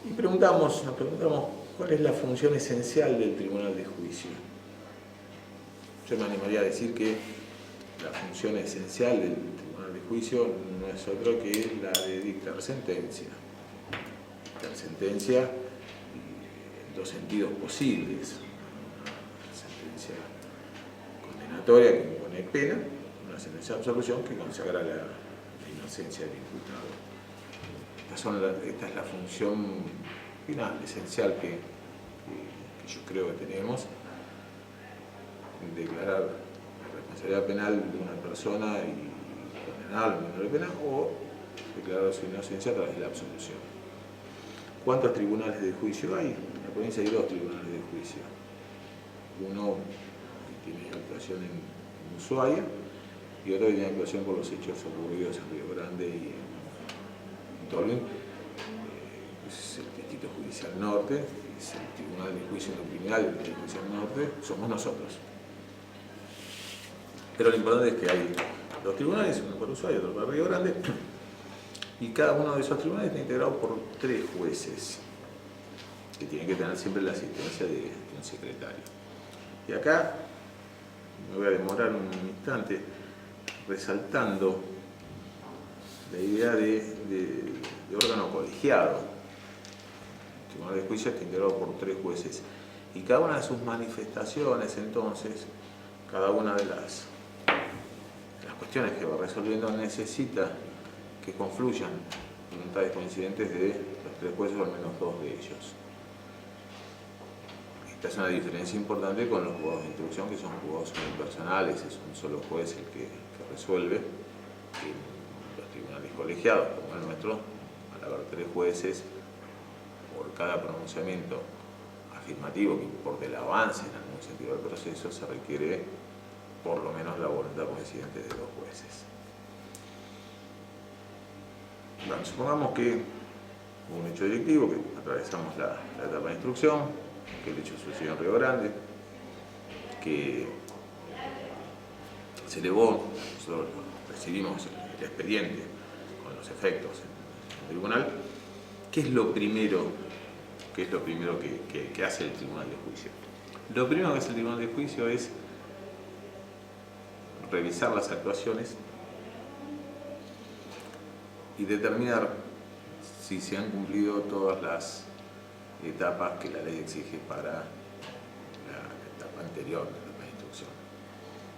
Y nos preguntamos cuál es la función esencial del tribunal de juicio. Yo me animaría a decir que la función esencial del tribunal de juicio no es otro que la de dictar sentencia. Dictar sentencia en dos sentidos posibles. Una sentencia condenatoria que impone pena, una sentencia de absolución que consagra la inocencia del imputado. Esta es la función final, esencial que yo creo que tenemos: declarar la responsabilidad penal de una persona y condenarla a menor de pena, o declarar su inocencia a través de la absolución. ¿Cuántos tribunales de juicio hay? En la provincia hay 2 tribunales de juicio. Uno que tiene actuación en Ushuaia y otro que tiene actuación por los hechos ocurridos en Río Grande y en Tolwyn. Es el Distrito Judicial Norte, es el Tribunal de Juicio en lo Criminal del Distrito Judicial Norte, somos nosotros. Pero lo importante es que hay 2 tribunales, uno para Ushuaia y otro para Río Grande, y cada uno de esos tribunales está integrado por 3 jueces, que tienen que tener siempre la asistencia de un secretario. Y acá me voy a demorar un instante resaltando la idea de órgano colegiado. El tribunal de juicio está integrado por 3 jueces, y cada una de sus manifestaciones, entonces, cada una de las cuestiones que va resolviendo necesita que confluyan voluntades coincidentes de los 3 jueces o al menos 2 de ellos. Esta es una diferencia importante con los juzgados de instrucción, que son juzgados unipersonales, es un solo juez el que resuelve. En los tribunales colegiados, como el nuestro, al haber 3 jueces, por cada pronunciamiento afirmativo que importe el avance en algún sentido del proceso, se requiere por lo menos la voluntad coincidente de 2 jueces. Bueno, supongamos que hubo un hecho delictivo, que atravesamos la etapa de instrucción, que el hecho sucedió en Río Grande, que se elevó, nosotros recibimos el expediente con los efectos en el tribunal. ¿Qué es lo primero que hace el tribunal de juicio? Lo primero que hace el tribunal de juicio es revisar las actuaciones y determinar si se han cumplido todas las etapas que la ley exige para la etapa anterior, la etapa de instrucción.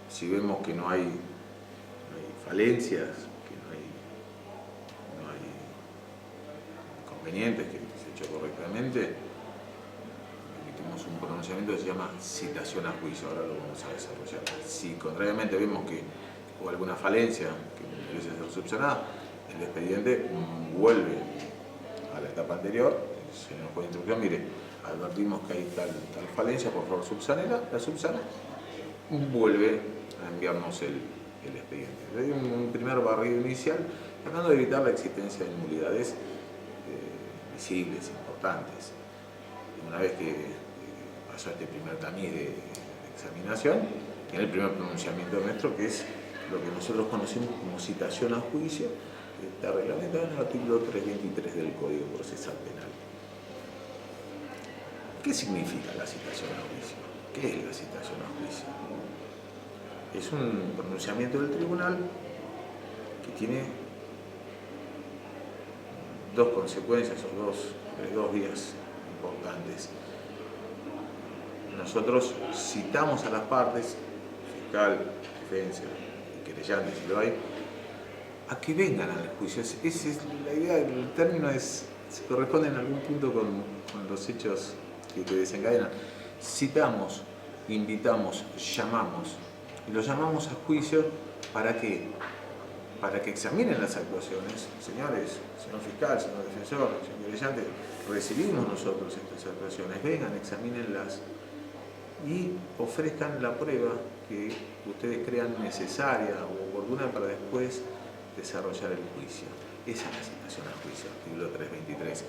Si vemos que no hay falencias, que no hay inconvenientes, que se ha hecho correctamente, emitimos un pronunciamiento que se llama citación a juicio. Ahora lo vamos a desarrollar. Si contrariamente vemos que hubo alguna falencia que merece ser subsanada, el expediente vuelve a la etapa anterior. El señor juez de instrucción, mire, advertimos que hay tal falencia, por favor subsánela, la subsana, vuelve a enviarnos el expediente. Hay un primer barrido inicial tratando de evitar la existencia de nulidades visibles, importantes. Una vez que pasó este primer tamiz de examinación, tiene el primer pronunciamiento nuestro, que es lo que nosotros conocemos como citación a juicio, que está reglamentado en el artículo 323 del Código Procesal Penal. ¿Qué significa la citación a juicio? ¿Qué es la citación a juicio? Es un pronunciamiento del tribunal que tiene 2 consecuencias o dos vías importantes. Nosotros citamos a las partes, fiscal, defensa y querellante, si lo hay, a que vengan al juicio. Esa es la idea, el término se corresponde en algún punto con los hechos que desencadenan. Citamos, invitamos, llamamos, y los llamamos a juicio. ¿Para qué? Para que examinen las actuaciones. Señores, señor fiscal, señor defensor, señor querellante, recibimos nosotros estas actuaciones, vengan, examínenlas y ofrezcan la prueba que ustedes crean necesaria o oportuna para después desarrollar el juicio. Esa es la citación al juicio, artículo 323.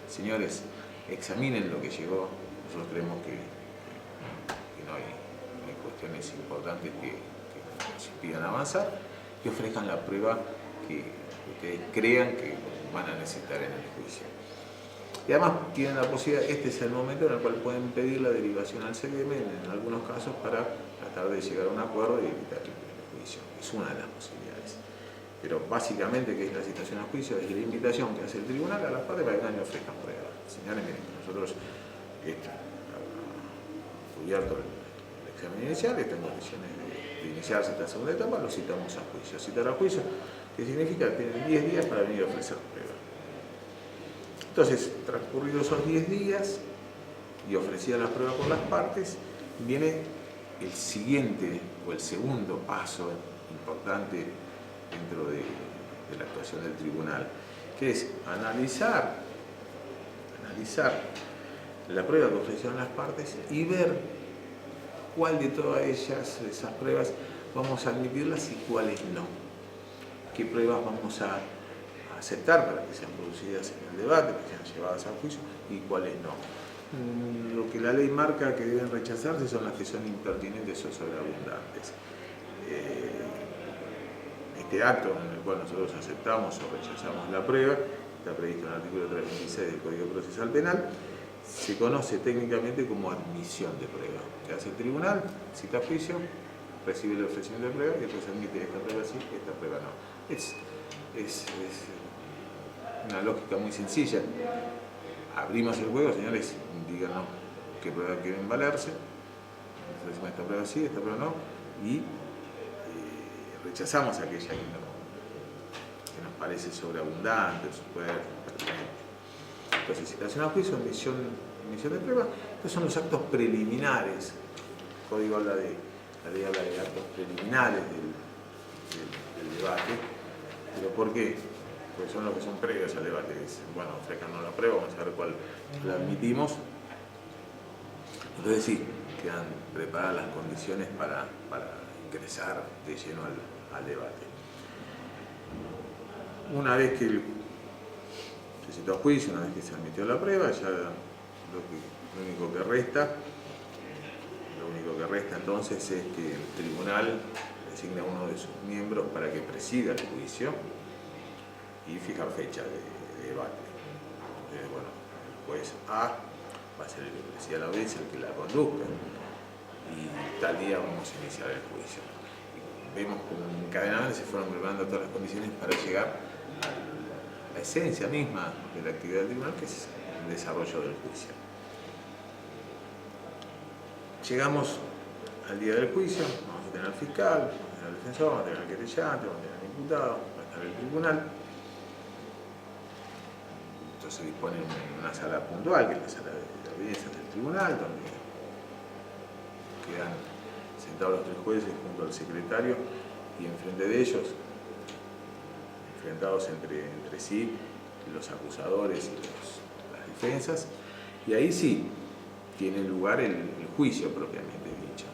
Señores, examinen lo que llegó. Nosotros creemos que no hay cuestiones importantes que nos impidan avanzar, y ofrezcan la prueba que ustedes crean que van a necesitar en el juicio. Y además tienen la posibilidad, este es el momento en el cual pueden pedir la derivación al CDM en algunos casos para tratar de llegar a un acuerdo y evitar el juicio. Es una de las posibilidades. Pero básicamente, ¿qué es la citación a juicio? Es la invitación que hace el tribunal a las partes para que le ofrezcan pruebas. Señalen, miren, nosotros cubierto el examen inicial, está en condiciones de iniciarse esta segunda etapa, lo citamos a juicio. Citar a juicio, ¿qué significa? Que tienen 10 días para venir a ofrecer pruebas. Entonces, transcurridos esos 10 días y ofrecida la prueba por las partes, viene el siguiente o el segundo paso importante dentro de la actuación del tribunal, que es analizar la prueba que ofrecieron las partes y ver cuál de todas ellas, esas pruebas, vamos a admitirlas y cuáles no. ¿Qué pruebas vamos a aceptar para que sean producidas en el debate, para que sean llevadas a juicio y cuáles no? Lo que la ley marca que deben rechazarse son las que son impertinentes o sobreabundantes. Este acto en el cual nosotros aceptamos o rechazamos la prueba, está previsto en el artículo 326 del Código Procesal Penal, se conoce técnicamente como admisión de prueba. Que hace el tribunal, cita a juicio, recibe el ofrecimiento de prueba y después admite esta prueba sí, esta prueba no. Es una lógica muy sencilla. Abrimos el juego, señores, díganos qué prueba quieren valerse, ofrecemos esta prueba sí, esta prueba no, y rechazamos aquella que nos parece sobreabundante, superflua. Entonces, citación a juicio, admisión de prueba, estos son los actos preliminares. El código habla de, la ley habla de actos preliminares del debate. ¿Pero por qué? Porque son los que son previos al debate. Bueno, ofrezcanos la prueba, vamos a ver cuál la admitimos. Entonces sí, quedan preparadas las condiciones para ingresar de lleno al debate. Una vez que se citó a juicio, una vez que se admitió la prueba, ya lo único que resta entonces es que el tribunal designa a uno de sus miembros para que presida el juicio y fijar fecha de debate. Entonces, bueno, el juez A va a ser el que presida la audiencia, el que la conduzca, y tal día vamos a iniciar el juicio. Y vemos como encadenadamente se fueron preparando todas las condiciones para llegar a la esencia misma de la actividad del tribunal, que es el desarrollo del juicio. Llegamos al día del juicio, vamos a tener al fiscal, vamos a tener al defensor, vamos a tener al querellante, vamos a tener al imputado, va a estar el tribunal. Entonces se dispone una sala puntual, que es la sala de audiencias del tribunal, donde quedan sentados los tres jueces junto al secretario y enfrente de ellos, enfrentados entre sí, los acusadores y las defensas, y ahí sí tiene lugar el juicio propiamente dicho.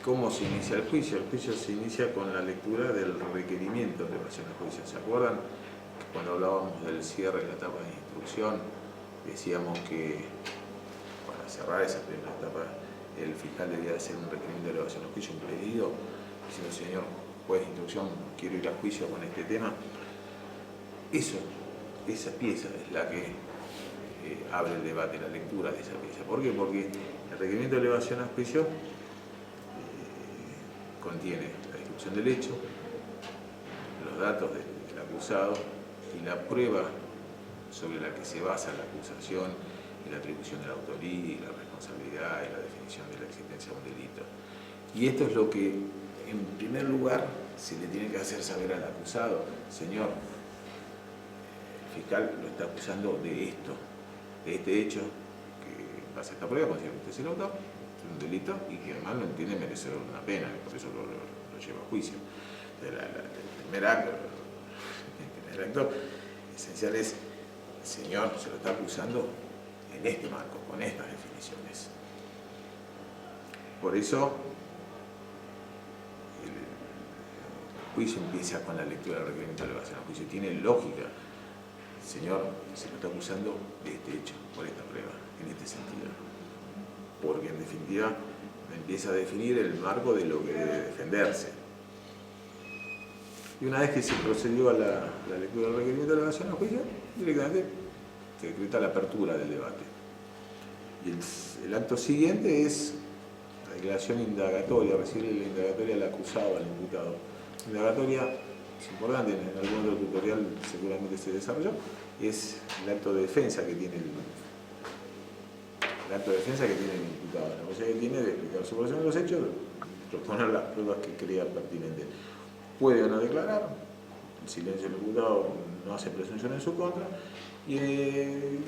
¿Cómo se inicia el juicio? El juicio se inicia con la lectura del requerimiento de elevación al juicio. ¿Se acuerdan? Cuando hablábamos del cierre de la etapa de instrucción, decíamos que para cerrar esa primera etapa el fiscal debía hacer un requerimiento de elevación al juicio, un pedido, diciendo: señor juez de instrucción, quiero ir a juicio con este tema. Esa pieza es la que abre el debate, la lectura de esa pieza. ¿Por qué? Porque el requerimiento de elevación al juicio contiene la descripción del hecho, los datos del acusado y la prueba sobre la que se basa la acusación y la atribución de la autoría y la responsabilidad y la definición de la existencia de un delito. Y esto es lo que, en primer lugar, se le tiene que hacer saber al acusado: señor, el fiscal lo está acusando de esto, de este hecho, que pasa esta prueba, considera que usted es el autor, es un delito y que además lo entiende merecer una pena, y por eso lo lleva a juicio. El primer acto esencial es: el señor se lo está acusando en este marco, con estas definiciones. Por eso el juicio empieza con la lectura del requerimiento de elevación al juicio. Tiene lógica. El señor se lo está acusando de este hecho, por esta prueba, en este sentido. Porque en definitiva empieza a definir el marco de lo que debe defenderse. Y una vez que se procedió a la lectura del requerimiento de elevación al juicio, directamente se decreta la apertura del debate. Y el acto siguiente es la declaración indagatoria, recibir la indagatoria al acusado, al imputado. La indagatoria es importante, en algún otro tutorial seguramente se desarrolló, es el acto de defensa que tiene el imputado, la posibilidad que tiene de explicar su versión de los hechos, proponer las pruebas que crea pertinentes. Puede o no declarar, el silencio del imputado no hace presunción en su contra, y el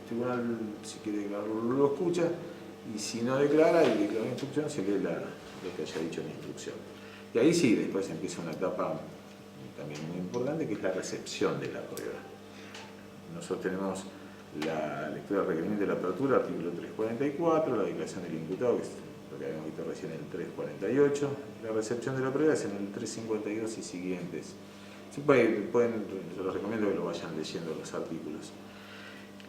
tribunal, si quiere declarar, lo escucha, y si no declara y declara una instrucción, se lee lo que haya dicho en la instrucción. Y ahí sí, después empieza una etapa también muy importante, que es la recepción de la prueba. Nosotros tenemos la lectura del requerimiento de la apertura, artículo 344, la declaración del imputado, que es lo que habíamos visto recién en el 348, la recepción de la prueba es en el 352 y siguientes. Sí, yo les recomiendo que lo vayan leyendo los artículos.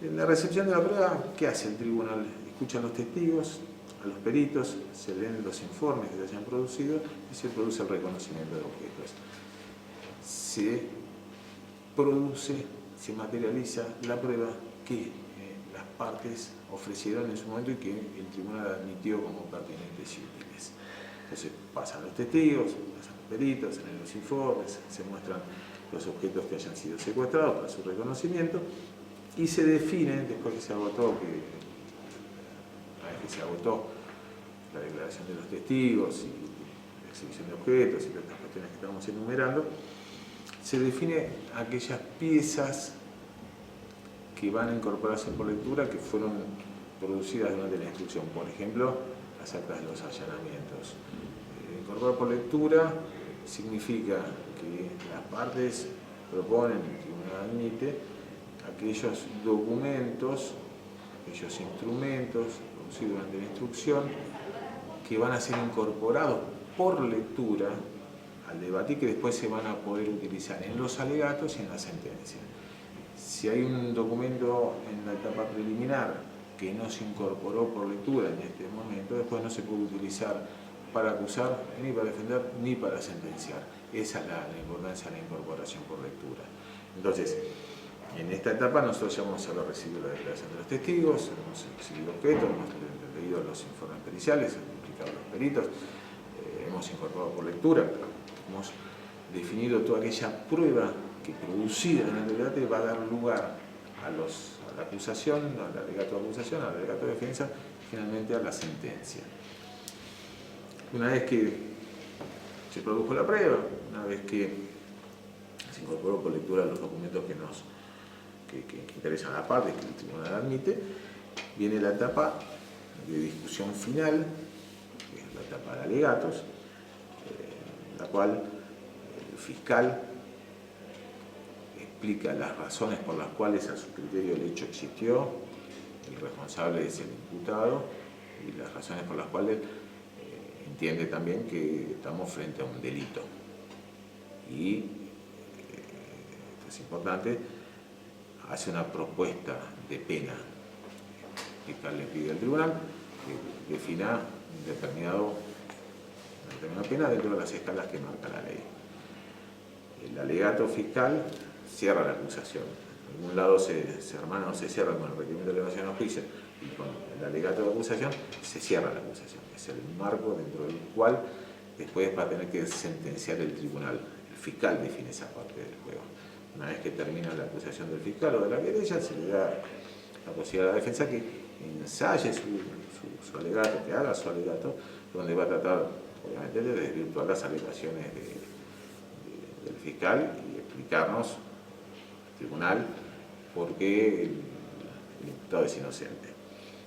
En la recepción de la prueba, ¿qué hace el tribunal? Escuchan los testigos, a los peritos, se leen los informes que se hayan producido y se produce el reconocimiento de objetos. Se produce, se materializa la prueba que las partes ofrecieron en su momento y que el tribunal admitió como pertinentes y útiles. Entonces pasan los testigos, pasan los peritos, se leen los informes, se muestran los objetos que hayan sido secuestrados para su reconocimiento y se define, después que se agotó, una vez que se agotó la declaración de los testigos y la exhibición de objetos y todas estas cuestiones que estamos enumerando, se define aquellas piezas que van a incorporarse por lectura que fueron producidas durante la instrucción. Por ejemplo, las actas de los allanamientos. Incorporar por lectura significa que las partes proponen, el tribunal admite, aquellos documentos, aquellos instrumentos producidos durante la instrucción que van a ser incorporados por lectura al debate y que después se van a poder utilizar en los alegatos y en la sentencia. Si hay un documento en la etapa preliminar que no se incorporó por lectura en este momento, después no se puede utilizar para acusar, ni para defender, ni para sentenciar. Esa es la importancia de la incorporación por lectura. Entonces, en esta etapa nosotros ya hemos recibido la declaración de los testigos, hemos recibido objetos, hemos leído los informes periciales, hemos explicado los peritos, hemos incorporado por lectura, hemos definido toda aquella prueba que producida en el debate va a dar lugar a la acusación, al alegato de acusación, al alegato de defensa y finalmente a la sentencia. Una vez que se produjo la prueba, una vez que se incorporó por lectura los documentos que interesan a la parte, que el tribunal admite, viene la etapa de discusión final, que es la etapa de alegatos, en la cual el fiscal explica las razones por las cuales a su criterio el hecho existió, el responsable es el imputado, y las razones por las cuales entiende también que estamos frente a un delito. Y, esto es importante, hace una propuesta de pena. El fiscal le pide al tribunal que defina una determinada pena dentro de las escalas que marca la ley. El alegato fiscal cierra la acusación. En algún lado se hermana o se cierra con el requerimiento de elevación a juicio y con el alegato de acusación se cierra la acusación. Es el marco dentro del cual después va a tener que sentenciar el tribunal. El fiscal define esa parte del juego. Una vez que termina la acusación del fiscal o de la querella, se le da la posibilidad a la defensa que ensaye su alegato, que haga su alegato, donde va a tratar, obviamente, de desvirtuar las alegaciones del fiscal y explicarnos al tribunal por qué el imputado es inocente.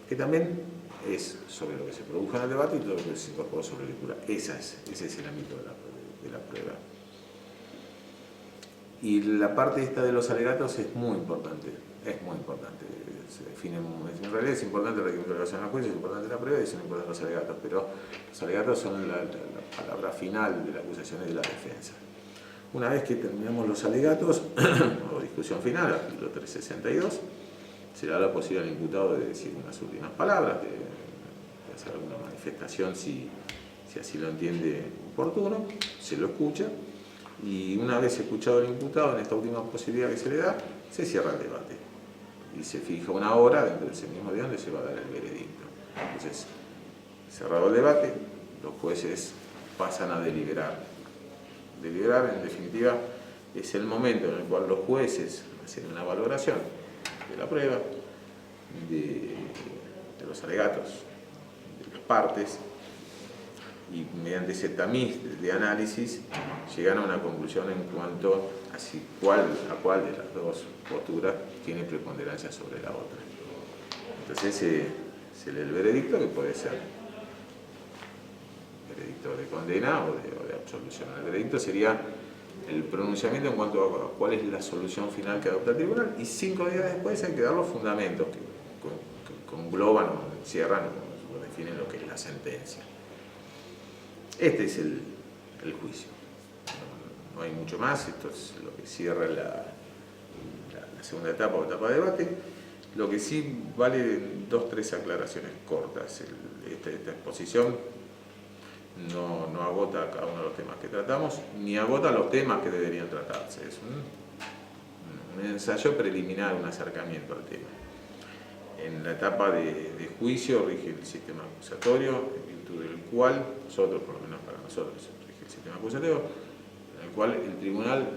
Que también es sobre lo que se produjo en el debate y todo lo que se incorporó sobre la lectura. Ese es el ámbito de la prueba. Y la parte esta de los alegatos es muy importante. Se define, en realidad es importante el requerimiento de elevación a juicio, es importante la prueba y son importantes los alegatos, pero los alegatos son la palabra final de la acusación y de la defensa. Una vez que terminamos los alegatos, o discusión final, artículo 362, se le da la posibilidad al imputado de decir unas últimas palabras, de hacer alguna manifestación si así lo entiende oportuno, se lo escucha, y una vez escuchado el imputado, en esta última posibilidad que se le da, se cierra el debate. y se fija una hora dentro de ese mismo día donde se va a dar el veredicto. Entonces, cerrado el debate, los jueces pasan a deliberar. Deliberar, en definitiva, es el momento en el cual los jueces hacen una valoración de la prueba, de los alegatos, de las partes, y mediante ese tamiz de análisis llegan a una conclusión en cuanto a cuál de las dos posturas tiene preponderancia sobre la otra. Entonces se lee el veredicto, que puede ser veredicto de condena o de absolución. El veredicto sería el pronunciamiento en cuanto a cuál es la solución final que adopta el tribunal, y 5 días después hay que dar los fundamentos que engloban o encierran o definen lo que es la sentencia. Este es el juicio. No hay mucho más, esto es lo que cierra la segunda etapa o etapa de debate. Lo que sí vale 2 o 3 aclaraciones cortas. Esta exposición no agota cada uno de los temas que tratamos, ni agota los temas que deberían tratarse. Es un ensayo preliminar, un acercamiento al tema. En la etapa de juicio rige el sistema acusatorio, en virtud del cual, nosotros, por lo menos para nosotros, rige el sistema acusatorio, en el cual el tribunal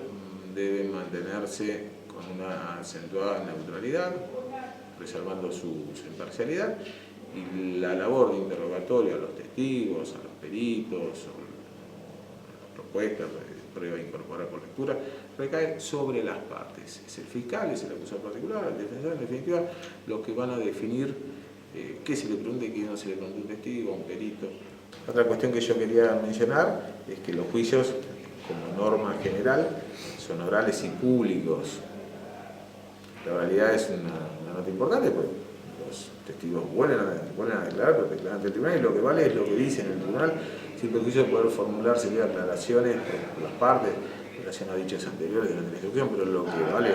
debe mantenerse con una acentuada neutralidad, preservando su imparcialidad, y la labor de interrogatorio a los testigos, a los peritos, a las propuestas de prueba incorporada por lectura, recae sobre las partes. Es el fiscal, es el acusador particular, el defensor, en definitiva, los que van a definir qué se le pregunta y qué no se le pregunta a un testigo, a un perito. Otra cuestión que yo quería mencionar es que los juicios, como norma general, son orales y públicos. La oralidad es una nota importante, porque los testigos vuelven a declarar, pero declaran ante el tribunal, y lo que vale es lo que dicen en el tribunal, sin perjuicio de poder formular sería aclaraciones por las partes en relación a dichos anteriores de la instrucción, pero lo que vale,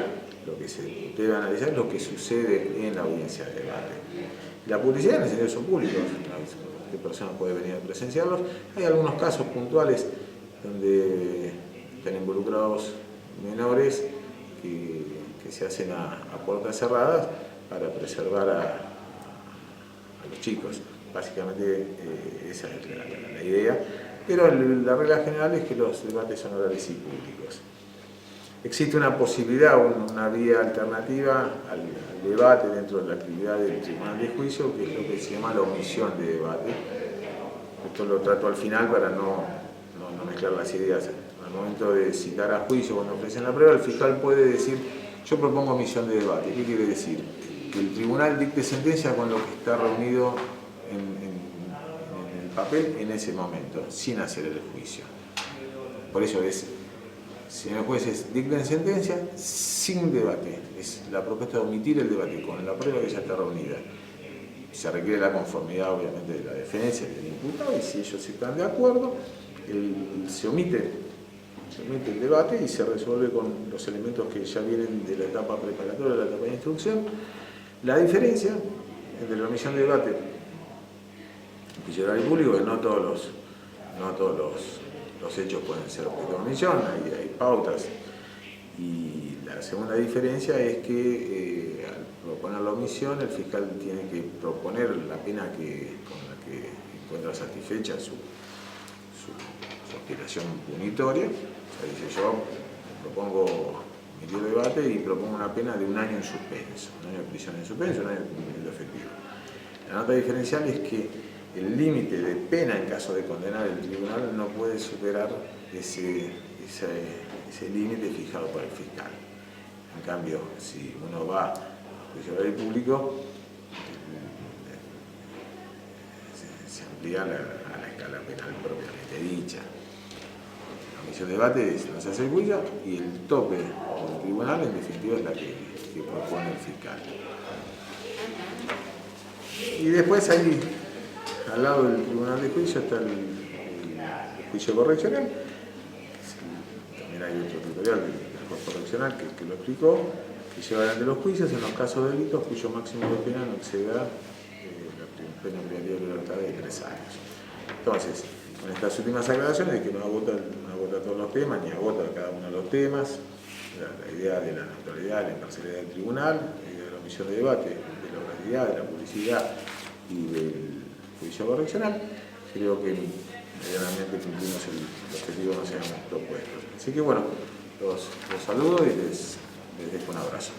lo que se debe analizar es lo que sucede en la audiencia de debate. La publicidad en el sentido son públicos, qué persona puede venir a presenciarlos. Hay algunos casos puntuales donde están involucrados menores que se hacen a puertas cerradas para preservar a los chicos. Básicamente esa es la idea, pero la regla general es que los debates son orales y públicos. Existe una posibilidad, una vía alternativa al debate dentro de la actividad del tribunal de juicio, que es lo que se llama la omisión de debate. Esto lo trato al final para no mezclar las ideas. Al momento de citar a juicio, cuando ofrecen la prueba, el fiscal puede decir: yo propongo omisión de debate. ¿Qué quiere decir? Que el tribunal dicte sentencia con lo que está reunido en el papel en ese momento, sin hacer el juicio. Por eso señores jueces, dicten sentencia sin debate. Es la propuesta de omitir el debate con la prueba que ya está reunida. Se requiere la conformidad, obviamente, de la defensa y del imputado, y si ellos están de acuerdo, se omite el debate y se resuelve con los elementos que ya vienen de la etapa preparatoria, de la etapa de instrucción. La diferencia entre la omisión de debate y juicio oral y público es que no todos los hechos pueden ser objeto de omisión, hay pautas. Y la segunda diferencia es que al proponer la omisión, el fiscal tiene que proponer la pena con la que encuentra satisfecha su aspiración punitoria. O sea, dice: yo propongo omitir el debate y propongo una pena de 1 año en suspenso, 1 año de prisión en suspenso, 1 año de cumplimiento efectivo. La nota diferencial es que el límite de pena en caso de condenar el tribunal no puede superar ese límite fijado por el fiscal. En cambio, si uno va a juicio oral y público, se amplía a la escala penal propiamente dicha. La omisión de debate no se hace el juicio, y el tope del tribunal, en definitiva, es la que propone el fiscal. Y después ahí, al lado del tribunal de juicio, está el juicio correccional. También hay otro tutorial del juez correccional que lo explicó, que lleva adelante los juicios en los casos de delitos cuyo máximo de pena no exceda la pena privativa de libertad de 3 años. Entonces, con estas últimas aclaraciones de que no agota todos los temas, ni agota cada uno de los temas, la idea de la neutralidad, la imparcialidad del tribunal, la idea de la comisión de debate de la oralidad, de la publicidad y del juicio correccional, creo que medianamente cumplimos el objetivo que nos habíamos propuesto. Así que bueno, los saludo y les dejo un abrazo.